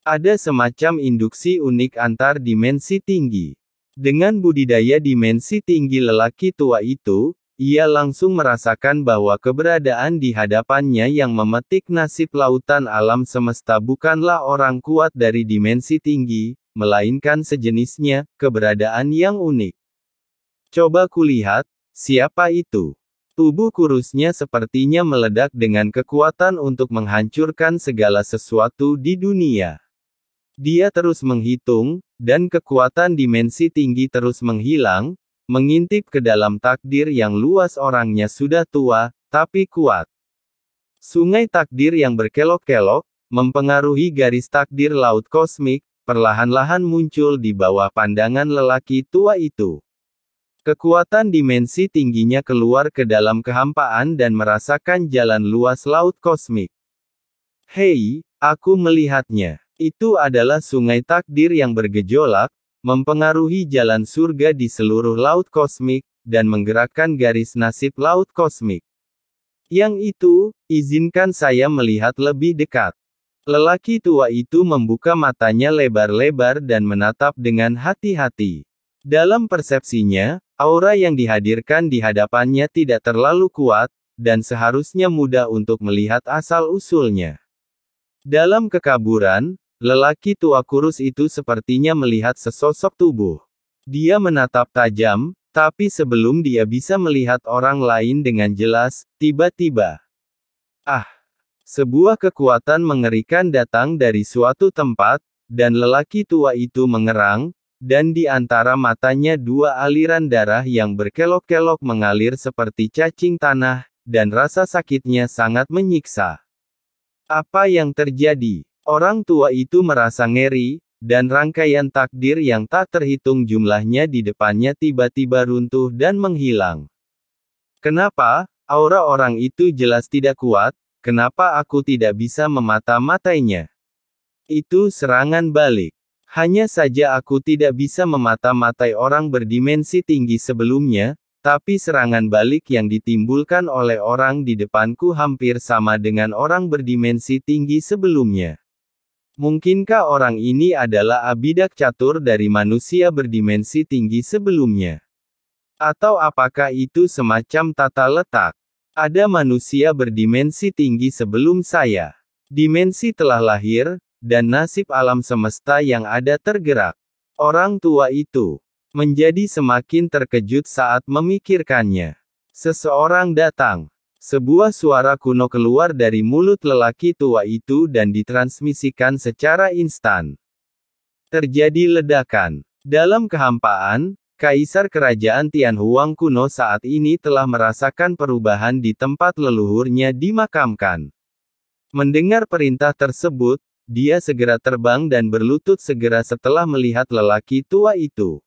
Ada semacam induksi unik antar dimensi tinggi. Dengan budidaya dimensi tinggi lelaki tua itu, ia langsung merasakan bahwa keberadaan di hadapannya yang memetik nasib lautan alam semesta bukanlah orang kuat dari dimensi tinggi, melainkan sejenisnya, keberadaan yang unik. Coba kulihat, siapa itu? Tubuh kurusnya sepertinya meledak dengan kekuatan untuk menghancurkan segala sesuatu di dunia. Dia terus menghitung, dan kekuatan dimensi tinggi terus menghilang, mengintip ke dalam takdir yang luas. Orangnya sudah tua, tapi kuat. Sungai takdir yang berkelok-kelok, mempengaruhi garis takdir laut kosmik, perlahan-lahan muncul di bawah pandangan lelaki tua itu. Kekuatan dimensi tingginya keluar ke dalam kehampaan dan merasakan jalan luas laut kosmik. Hei, aku melihatnya. Itu adalah sungai takdir yang bergejolak, mempengaruhi jalan surga di seluruh laut kosmik, dan menggerakkan garis nasib laut kosmik. Yang itu, izinkan saya melihat lebih dekat. Lelaki tua itu membuka matanya lebar-lebar dan menatap dengan hati-hati. Dalam persepsinya, aura yang dihadirkan di hadapannya tidak terlalu kuat, dan seharusnya mudah untuk melihat asal-usulnya. Dalam kekaburan, lelaki tua kurus itu sepertinya melihat sesosok tubuh. Dia menatap tajam, tapi sebelum dia bisa melihat orang lain dengan jelas, tiba-tiba, sebuah kekuatan mengerikan datang dari suatu tempat, dan lelaki tua itu mengerang, dan di antara matanya dua aliran darah yang berkelok-kelok mengalir seperti cacing tanah, dan rasa sakitnya sangat menyiksa. Apa yang terjadi? Orang tua itu merasa ngeri, dan rangkaian takdir yang tak terhitung jumlahnya di depannya tiba-tiba runtuh dan menghilang. Kenapa? Aura orang itu jelas tidak kuat, kenapa aku tidak bisa memata-matainya? Itu serangan balik. Hanya saja aku tidak bisa memata-matai orang berdimensi tinggi sebelumnya, tapi serangan balik yang ditimbulkan oleh orang di depanku hampir sama dengan orang berdimensi tinggi sebelumnya. Mungkinkah orang ini adalah abidak catur dari manusia berdimensi tinggi sebelumnya? Atau apakah itu semacam tata letak? Ada manusia berdimensi tinggi sebelum saya. Dimensi telah lahir, dan nasib alam semesta yang ada tergerak. Orang tua itu menjadi semakin terkejut saat memikirkannya. Seseorang datang. Sebuah suara kuno keluar dari mulut lelaki tua itu dan ditransmisikan secara instan. Terjadi ledakan. Dalam kehampaan, Kaisar Kerajaan Tianhuang kuno saat ini telah merasakan perubahan di tempat leluhurnya dimakamkan. Mendengar perintah tersebut, dia segera terbang dan berlutut segera setelah melihat lelaki tua itu.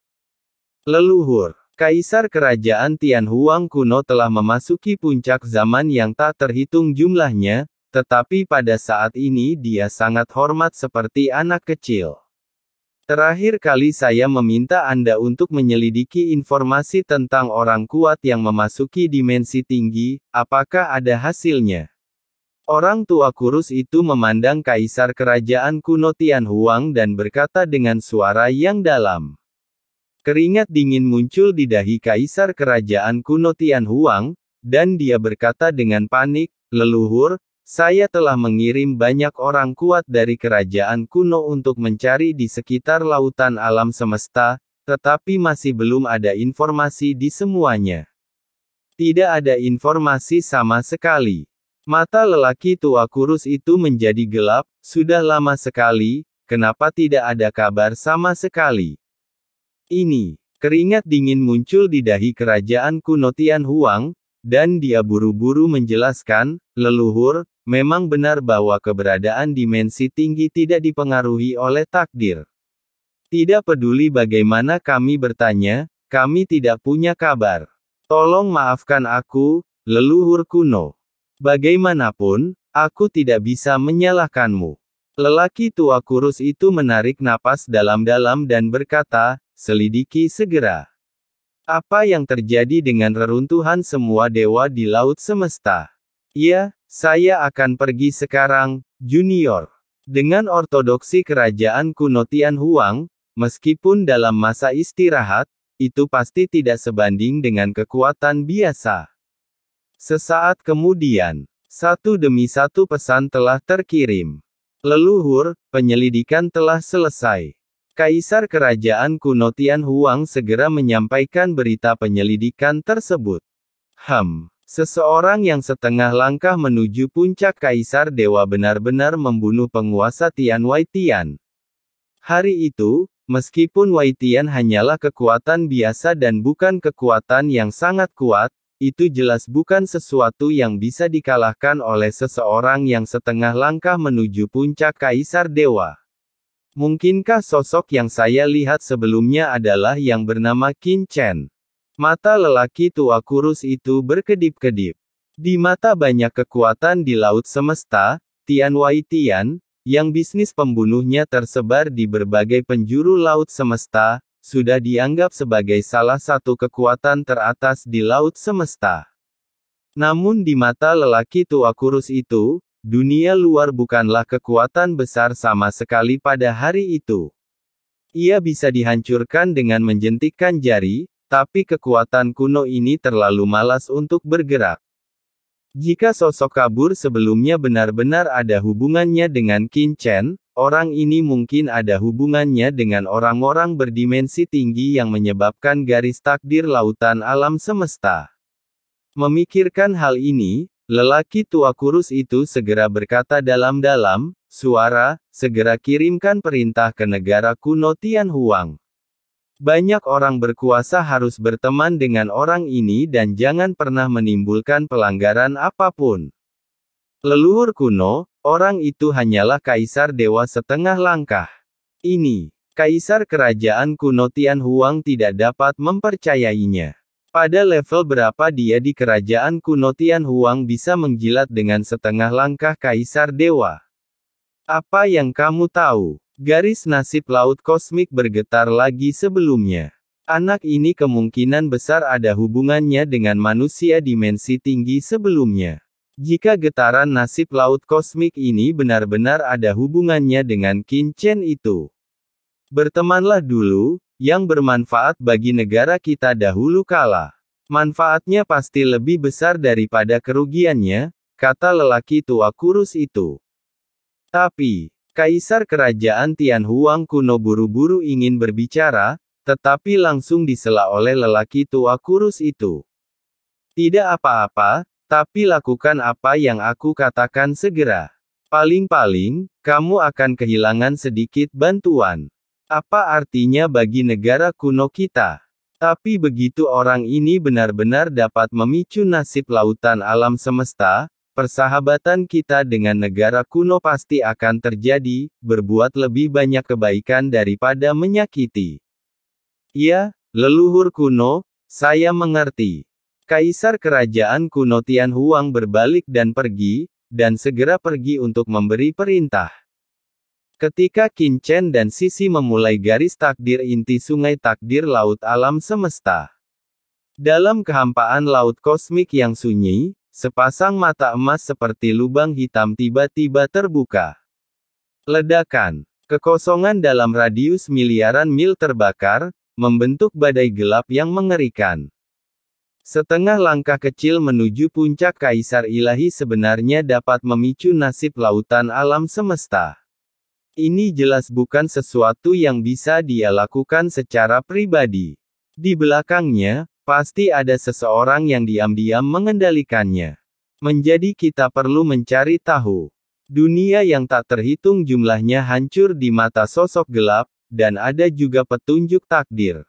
Leluhur. Kaisar Kerajaan Tianhuang kuno telah memasuki puncak zaman yang tak terhitung jumlahnya, tetapi pada saat ini dia sangat hormat seperti anak kecil. Terakhir kali saya meminta Anda untuk menyelidiki informasi tentang orang kuat yang memasuki dimensi tinggi, apakah ada hasilnya? Orang tua kurus itu memandang Kaisar Kerajaan kuno Tianhuang dan berkata dengan suara yang dalam. Keringat dingin muncul di dahi Kaisar Kerajaan kuno Tianhuang, dan dia berkata dengan panik, "Leluhur, saya telah mengirim banyak orang kuat dari kerajaan kuno untuk mencari di sekitar lautan alam semesta, tetapi masih belum ada informasi di semuanya. Tidak ada informasi sama sekali." Mata lelaki tua kurus itu menjadi gelap. Sudah lama sekali, kenapa tidak ada kabar sama sekali? Ini, keringat dingin muncul di dahi kerajaan kuno Tianhuang, dan dia buru-buru menjelaskan, "Leluhur, memang benar bahwa keberadaan dimensi tinggi tidak dipengaruhi oleh takdir. Tidak peduli bagaimana kami bertanya, kami tidak punya kabar. Tolong maafkan aku, leluhur kuno. Bagaimanapun, aku tidak bisa menyalahkanmu." Lelaki tua kurus itu menarik napas dalam-dalam dan berkata, "Selidiki segera. Apa yang terjadi dengan reruntuhan semua dewa di laut semesta?" "Ya, saya akan pergi sekarang, Junior." Dengan ortodoksi kerajaan kuno Tianhuang, meskipun dalam masa istirahat, itu pasti tidak sebanding dengan kekuatan biasa. Sesaat kemudian, satu demi satu pesan telah terkirim. Leluhur, penyelidikan telah selesai. Kaisar kerajaan kuno Tianhuang segera menyampaikan berita penyelidikan tersebut. Seseorang yang setengah langkah menuju puncak Kaisar Dewa benar-benar membunuh penguasa Tian Waitian. Hari itu, meskipun Waitian hanyalah kekuatan biasa dan bukan kekuatan yang sangat kuat, itu jelas bukan sesuatu yang bisa dikalahkan oleh seseorang yang setengah langkah menuju puncak Kaisar Dewa. Mungkinkah sosok yang saya lihat sebelumnya adalah yang bernama Qin Chen? Mata lelaki tua kurus itu berkedip-kedip. Di mata banyak kekuatan di laut semesta, Tian Waitian, yang bisnis pembunuhnya tersebar di berbagai penjuru laut semesta, sudah dianggap sebagai salah satu kekuatan teratas di laut semesta. Namun di mata lelaki tua kurus itu, dunia luar bukanlah kekuatan besar sama sekali pada hari itu. Ia bisa dihancurkan dengan menjentikkan jari, tapi kekuatan kuno ini terlalu malas untuk bergerak. Jika sosok kabur sebelumnya benar-benar ada hubungannya dengan Qin Chen, orang ini mungkin ada hubungannya dengan orang-orang berdimensi tinggi yang menyebabkan garis takdir lautan alam semesta. Memikirkan hal ini, lelaki tua kurus itu segera berkata dalam-dalam suara, segera kirimkan perintah ke negara kuno Tianhuang. Banyak orang berkuasa harus berteman dengan orang ini dan jangan pernah menimbulkan pelanggaran apapun. Leluhur kuno, orang itu hanyalah Kaisar Dewa setengah langkah. Ini, Kaisar Kerajaan kuno Tianhuang tidak dapat mempercayainya. Pada level berapa dia di Kerajaan kuno Tianhuang bisa menjilat dengan setengah langkah Kaisar Dewa? Apa yang kamu tahu? Garis nasib laut kosmik bergetar lagi sebelumnya. Anak ini kemungkinan besar ada hubungannya dengan manusia dimensi tinggi sebelumnya. Jika getaran nasib laut kosmik ini benar-benar ada hubungannya dengan Qin Chen itu. Bertemanlah dulu, yang bermanfaat bagi negara kita dahulu kala. Manfaatnya pasti lebih besar daripada kerugiannya, kata lelaki tua kurus itu. Tapi, Kaisar Kerajaan Tianhuang kuno buru-buru ingin berbicara, tetapi langsung disela oleh lelaki tua kurus itu. Tidak apa-apa, tapi lakukan apa yang aku katakan segera. Paling-paling, kamu akan kehilangan sedikit bantuan. Apa artinya bagi negara kuno kita? Tapi begitu orang ini benar-benar dapat memicu nasib lautan alam semesta, persahabatan kita dengan negara kuno pasti akan terjadi, berbuat lebih banyak kebaikan daripada menyakiti. Ya, leluhur kuno, saya mengerti. Kaisar Kerajaan kuno Tianhuang berbalik dan pergi, dan segera pergi untuk memberi perintah. Ketika Qin Chen dan Sisi memulai garis takdir inti sungai takdir laut alam semesta. Dalam kehampaan laut kosmik yang sunyi, sepasang mata emas seperti lubang hitam tiba-tiba terbuka. Ledakan. Kekosongan dalam radius miliaran mil terbakar, membentuk badai gelap yang mengerikan. Setengah langkah kecil menuju puncak Kaisar Ilahi sebenarnya dapat memicu nasib lautan alam semesta. Ini jelas bukan sesuatu yang bisa dia lakukan secara pribadi. Di belakangnya, pasti ada seseorang yang diam-diam mengendalikannya. Menjadi kita perlu mencari tahu. Dunia yang tak terhitung jumlahnya hancur di mata sosok gelap, dan ada juga petunjuk takdir.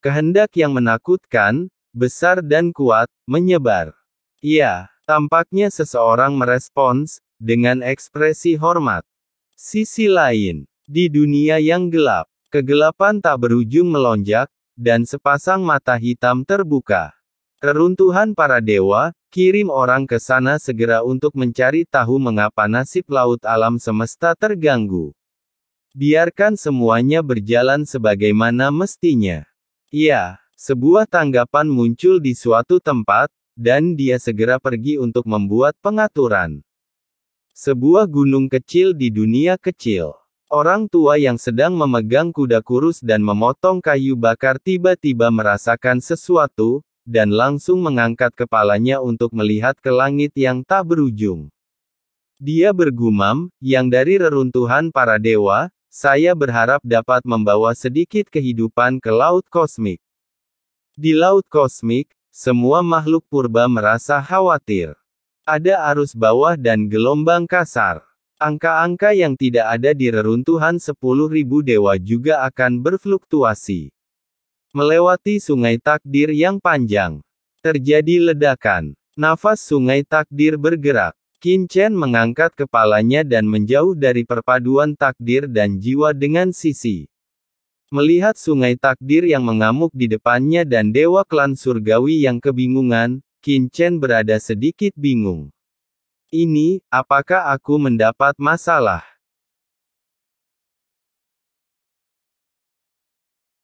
Kehendak yang menakutkan, besar dan kuat, menyebar. Ya, tampaknya seseorang merespons, dengan ekspresi hormat. Sisi lain, di dunia yang gelap, kegelapan tak berujung melonjak, dan sepasang mata hitam terbuka. Reruntuhan para dewa, kirim orang ke sana segera untuk mencari tahu mengapa nasib laut alam semesta terganggu. Biarkan semuanya berjalan sebagaimana mestinya. Ya, sebuah tanggapan muncul di suatu tempat, dan dia segera pergi untuk membuat pengaturan. Sebuah gunung kecil di dunia kecil. Orang tua yang sedang memegang kuda kurus dan memotong kayu bakar tiba-tiba merasakan sesuatu, dan langsung mengangkat kepalanya untuk melihat ke langit yang tak berujung. Dia bergumam, yang dari reruntuhan para dewa, saya berharap dapat membawa sedikit kehidupan ke laut kosmik. Di laut kosmik, semua makhluk purba merasa khawatir. Ada arus bawah dan gelombang kasar. Angka-angka yang tidak ada di reruntuhan 10.000 dewa juga akan berfluktuasi. Melewati sungai takdir yang panjang. Terjadi ledakan. Nafas sungai takdir bergerak. Qin Chen mengangkat kepalanya dan menjauh dari perpaduan takdir dan jiwa dengan Sisi. Melihat sungai takdir yang mengamuk di depannya dan dewa klan surgawi yang kebingungan, Qin Chen berada sedikit bingung. Ini, apakah aku mendapat masalah?